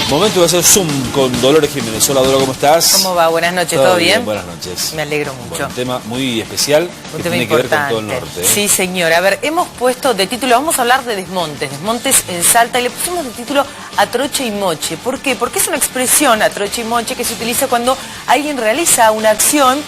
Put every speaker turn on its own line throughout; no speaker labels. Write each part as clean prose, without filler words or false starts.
Momento de hacer Zoom con Dolores Jiménez. Hola, Dolores, ¿cómo estás?
¿Cómo va? Buenas noches, ¿todo bien?
Buenas noches.
Me alegro mucho.
Bueno, un tema muy especial que tiene
importante.
Que ver con todo el norte.
Sí, señor. A ver, hemos puesto de título, vamos a hablar de desmontes en Salta, y le pusimos de título a troche y moche. ¿Por qué? Porque es una expresión, a troche y moche, que se utiliza cuando alguien realiza una acción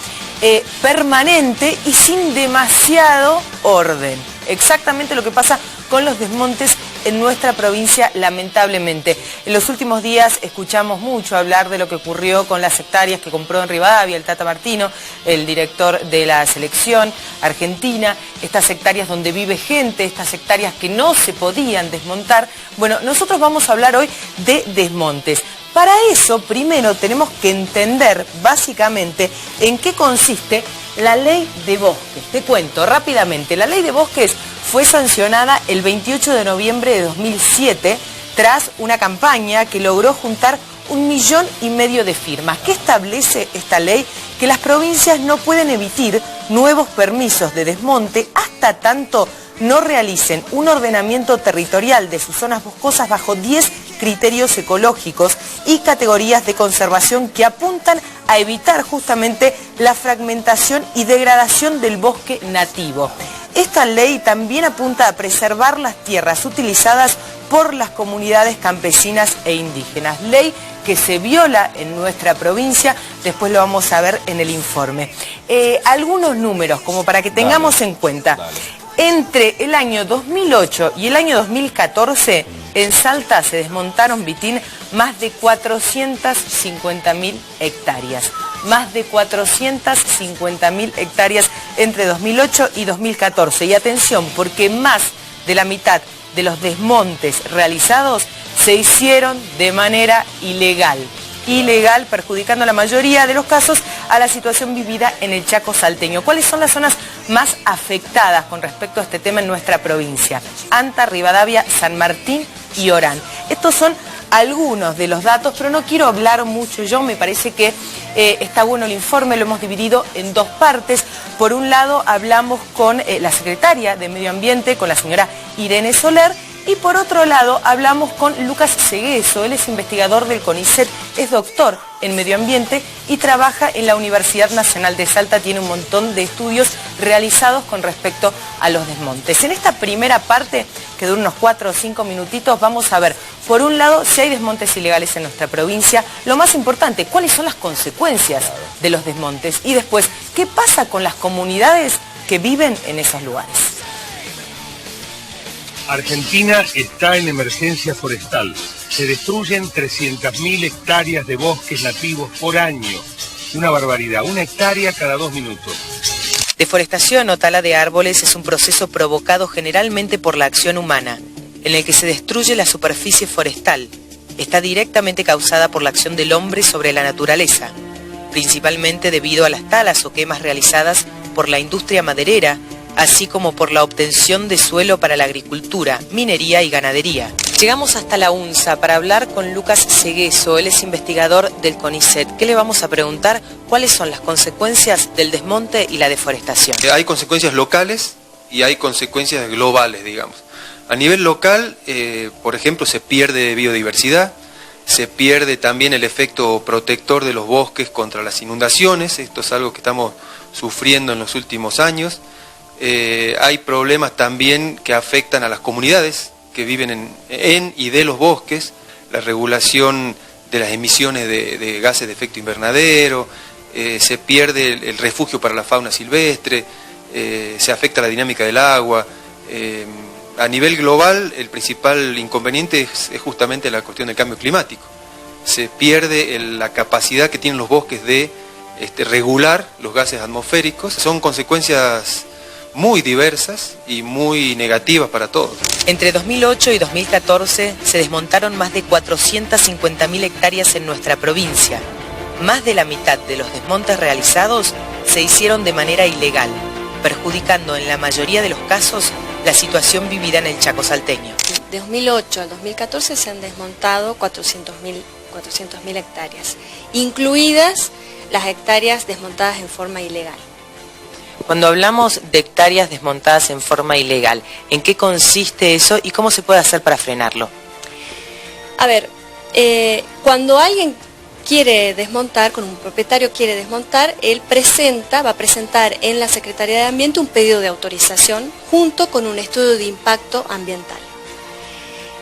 permanente y sin demasiado orden. Exactamente lo que pasa con los desmontes en nuestra provincia, lamentablemente. En los últimos días escuchamos mucho hablar de lo que ocurrió con las hectáreas que compró en Rivadavia el Tata Martino, el director de la selección argentina, estas hectáreas donde vive gente, estas hectáreas que no se podían desmontar. Bueno, nosotros vamos a hablar hoy de desmontes. Para eso, primero tenemos que entender básicamente en qué consiste la ley de bosques. Te cuento rápidamente. La ley de bosques fue sancionada el 28 de noviembre de 2007 tras una campaña que logró juntar 1,5 millones de firmas. ¿Qué establece esta ley? Que las provincias no pueden emitir nuevos permisos de desmonte hasta tanto no realicen un ordenamiento territorial de sus zonas boscosas bajo 10 criterios ecológicos y categorías de conservación que apuntan a evitar justamente la fragmentación y degradación del bosque nativo. Esta ley también apunta a preservar las tierras utilizadas por las comunidades campesinas e indígenas. Ley que se viola en nuestra provincia, después lo vamos a ver en el informe. Algunos números, como para que tengamos en cuenta. Entre el año 2008 y el año 2014, en Salta se desmontaron, Vitín, más de 450.000 hectáreas. Más de 450.000 hectáreas entre 2008 y 2014. Y atención, porque más de la mitad de los desmontes realizados se hicieron de manera ilegal. Ilegal, perjudicando en la mayoría de los casos a la situación vivida en el Chaco salteño. ¿Cuáles son las zonas más afectadas con respecto a este tema en nuestra provincia? Anta, Rivadavia, San Martín y Orán. Estos son algunos de los datos, pero no quiero hablar mucho yo, me parece que está bueno el informe, lo hemos dividido en dos partes. Por un lado hablamos con la secretaria de Medio Ambiente, con la señora Irene Soler, y por otro lado hablamos con Lucas Segueso. Él es investigador del CONICET, es doctor en Medio Ambiente y trabaja en la Universidad Nacional de Salta. Tiene un montón de estudios realizados con respecto a los desmontes. En esta primera parte, que dura unos 4 o 5 minutitos, vamos a ver, por un lado, si hay desmontes ilegales en nuestra provincia, lo más importante, cuáles son las consecuencias de los desmontes, y después, qué pasa con las comunidades que viven en esos lugares.
Argentina está en emergencia forestal. Se destruyen 300.000 hectáreas de bosques nativos por año. Una barbaridad, 1 hectárea cada 2 minutos.
Deforestación o tala de árboles es un proceso provocado generalmente por la acción humana, en el que se destruye la superficie forestal. Está directamente causada por la acción del hombre sobre la naturaleza, principalmente debido a las talas o quemas realizadas por la industria maderera, así como por la obtención de suelo para la agricultura, minería y ganadería. Llegamos hasta la UNSA para hablar con Lucas Segueso. Él es investigador del CONICET. ¿Qué le vamos a preguntar? ¿Cuáles son las consecuencias del desmonte y la deforestación?
Hay consecuencias locales y hay consecuencias globales, digamos. A nivel local, por ejemplo, se pierde biodiversidad, se pierde también el efecto protector de los bosques contra las inundaciones. Esto es algo que estamos sufriendo en los últimos años. Hay problemas también que afectan a las comunidades que viven en y de los bosques, la regulación de las emisiones de gases de efecto invernadero, se pierde el refugio para la fauna silvestre, se afecta la dinámica del agua. A nivel global, el principal inconveniente es justamente la cuestión del cambio climático. Se pierde la capacidad que tienen los bosques de regular los gases atmosféricos. Son consecuencias muy diversas y muy negativas para todos.
Entre 2008 y 2014 se desmontaron más de 450.000 hectáreas en nuestra provincia. Más de la mitad de los desmontes realizados se hicieron de manera ilegal, perjudicando en la mayoría de los casos la situación vivida en el Chaco salteño.
De 2008 al 2014 se han desmontado 400.000 hectáreas, incluidas las hectáreas desmontadas en forma ilegal.
Cuando hablamos de hectáreas desmontadas en forma ilegal, ¿en qué consiste eso y cómo se puede hacer para frenarlo?
A ver, Cuando alguien quiere desmontar, con un propietario quiere desmontar, él va a presentar en la Secretaría de Ambiente un pedido de autorización junto con un estudio de impacto ambiental.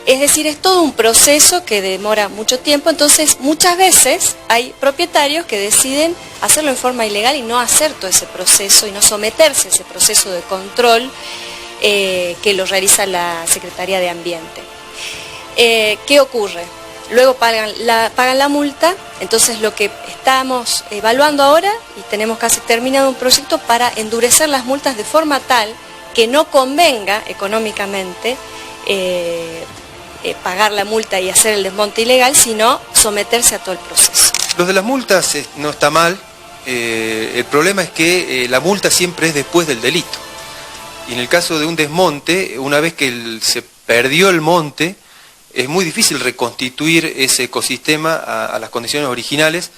Es decir, es todo un proceso que demora mucho tiempo, entonces muchas veces hay propietarios que deciden hacerlo en forma ilegal y no hacer todo ese proceso y no someterse a ese proceso de control que lo realiza la Secretaría de Ambiente. ¿Qué ocurre? Luego pagan la multa, entonces lo que estamos evaluando ahora, y tenemos casi terminado un proyecto para endurecer las multas de forma tal que no convenga económicamente pagar la multa y hacer el desmonte ilegal, sino someterse a todo el proceso.
Lo de las multas no está mal, el problema es que la multa siempre es después del delito. Y en el caso de un desmonte, una vez que se perdió el monte, es muy difícil reconstituir ese ecosistema a las condiciones originales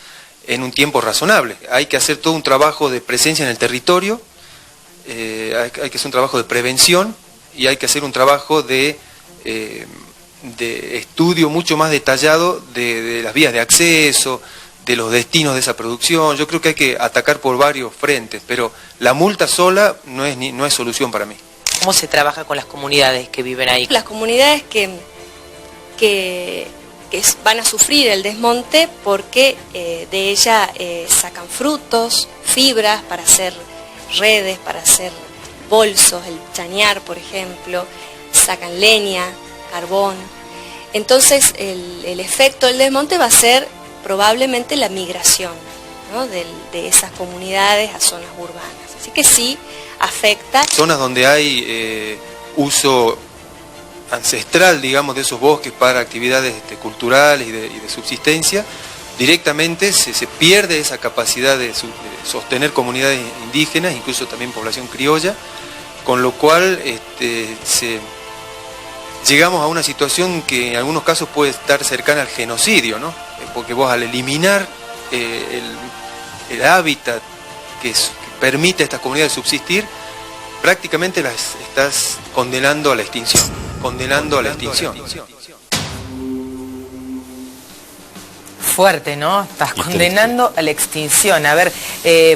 en un tiempo razonable. Hay que hacer todo un trabajo de presencia en el territorio, hay que hacer un trabajo de prevención y hay que hacer un trabajo de estudio mucho más detallado de las vías de acceso, de los destinos de esa producción. Yo creo que hay que atacar por varios frentes, pero la multa sola no es solución para mí.
¿Cómo se trabaja con las comunidades que viven ahí?
Las comunidades que van a sufrir el desmonte porque de ella sacan frutos, fibras para hacer redes, para hacer bolsos, el chañar, por ejemplo, sacan leña, carbón. Entonces el efecto del desmonte va a ser probablemente la migración, ¿no?, de esas comunidades a zonas urbanas. Así que sí afecta.
Zonas donde hay uso ancestral, digamos, de esos bosques para actividades culturales y de subsistencia, directamente se pierde esa capacidad de sostener comunidades indígenas, incluso también población criolla, con lo cual llegamos a una situación que en algunos casos puede estar cercana al genocidio, ¿no? Porque vos al eliminar el hábitat que permite a estas comunidades subsistir, prácticamente las estás condenando a la extinción.
Fuerte, ¿no? Estás condenando a la extinción. A ver,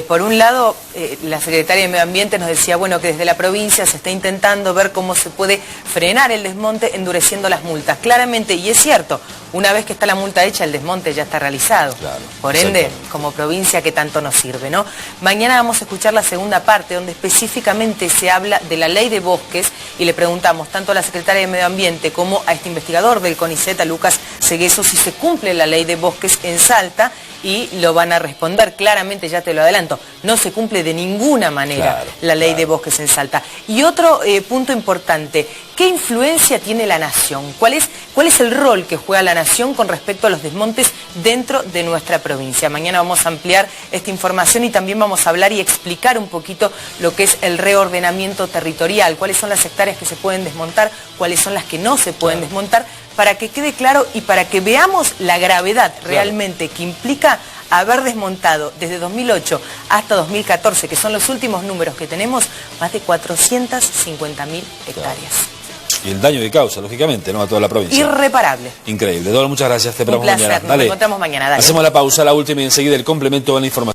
por un lado, la Secretaria de Medio Ambiente nos decía, bueno, que desde la provincia se está intentando ver cómo se puede frenar el desmonte endureciendo las multas. Claramente, y es cierto, una vez que está la multa hecha, el desmonte ya está realizado. Claro, por ende, como provincia, que tanto nos sirve, ¿no? Mañana vamos a escuchar la segunda parte, donde específicamente se habla de la ley de bosques, y le preguntamos tanto a la Secretaria de Medio Ambiente como a este investigador del CONICET, a Lucas Segueso, si se cumple la ley de bosques en Salta, y lo van a responder claramente, ya te lo adelanto, no se cumple de ninguna manera la ley de bosques en Salta. Y otro punto importante, ¿qué influencia tiene la nación? ¿Cuál es el rol que juega la nación con respecto a los desmontes dentro de nuestra provincia? Mañana vamos a ampliar esta información y también vamos a hablar y explicar un poquito lo que es el reordenamiento territorial, cuáles son las hectáreas que se pueden desmontar, cuáles son las que no se pueden desmontar, para que quede claro y para que veamos la gravedad realmente que implica haber desmontado desde 2008 hasta 2014, que son los últimos números que tenemos, más de 450.000 hectáreas.
Y el daño que causa, lógicamente, ¿no?, a toda la provincia.
Irreparable.
Increíble. Dora, muchas gracias. Te esperamos
mañana.
Dale.
Nos encontramos mañana. Dale.
Hacemos la pausa, la última, y enseguida el complemento de la información.